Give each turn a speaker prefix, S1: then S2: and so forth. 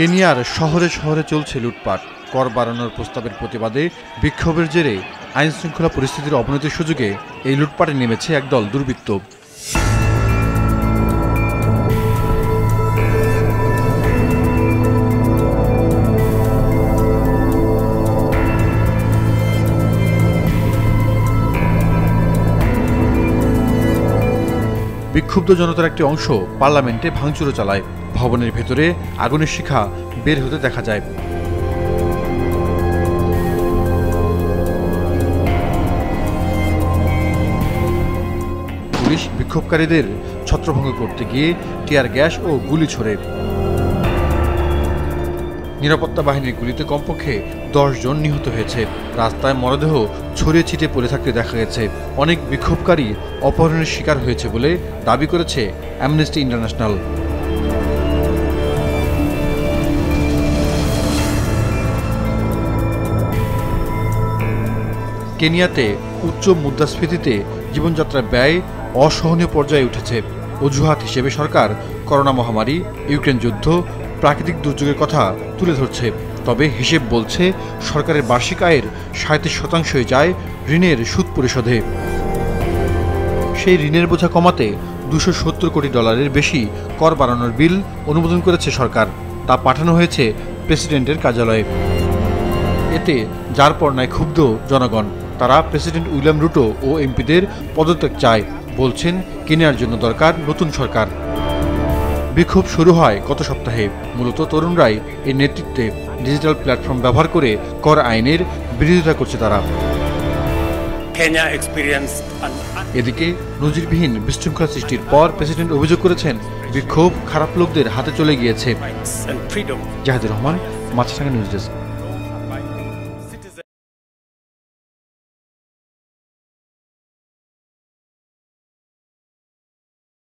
S1: কেনিয়ার শহরে শহরে চলছে লুটপাট। কর বাড়ানোর প্রস্তাবের প্রতিবাদে বিক্ষোভের জেরে আইন শৃঙ্খলা পরিস্থিতির অবনতির সুযোগে এই লুটপাটে নেমেছে একদল দুর্বৃত্ত। বিক্ষুব্ধ জনতার একটি অংশ পার্লামেন্টে ভাঙচুরও চালায়। ভবনের ভেতরে আগুনের শিখা বের হতে দেখা যায়। পুলিশ বিক্ষোভকারীদের ছত্রভঙ্গ করতে গিয়ে টিয়ার গ্যাস ও গুলি ছোড়ে। নিরাপত্তা বাহিনীর গুলিতে কমপক্ষে 10 জন নিহত হয়েছে। রাস্তায় মরদেহ ছড়িয়ে ছিটিয়ে পড়ে থাকতে দেখা গেছে। অনেক বিক্ষোভকারী অপহরণের শিকার হয়েছে বলে দাবি করেছে অ্যামনেস্টি ইন্টারন্যাশনাল। কেনিয়াতে উচ্চ মুদ্রাস্ফীতিতে জীবনযাত্রার ব্যয় অসহনীয় পর্যায়ে উঠেছে। অজুহাত হিসেবে সরকার করোনা মহামারী, ইউক্রেন যুদ্ধ, প্রাকৃতিক দুর্যোগের কথা তুলে ধরছে। তবে হিসেব বলছে সরকারের বার্ষিক আয়ের 37% যায় ঋণের সুদ পরিশোধে। সেই ঋণের বোঝা কমাতে $270 কোটি বেশি কর বাড়ানোর বিল অনুমোদন করেছে সরকার। তা পাঠানো হয়েছে প্রেসিডেন্টের কার্যালয়ে। এতে যার পরনায় ক্ষুব্ধ জনগণ। তারা প্রেসিডেন্ট উইলিয়াম রুটো ও এমপিদের পদত্যাগ চায়। বলছেন কেনিয়ার জন্য দরকার নতুন সরকার। বিক্ষোভ শুরু হয় গত সপ্তাহে। মূলত তরুণরাই এর নেতৃত্বে ডিজিটাল প্ল্যাটফর্ম ব্যবহার করে কর আইনের বিরোধিতা করছে তারা। এদিকে নজিরবিহীন বিশৃঙ্খলা সৃষ্টির পর প্রেসিডেন্ট অভিযোগ করেছেন বিক্ষোভ খারাপ লোকদের হাতে চলে গিয়েছে। জাহিদুর রহমান, মাছরাঙা নিউজ ডেস্ক।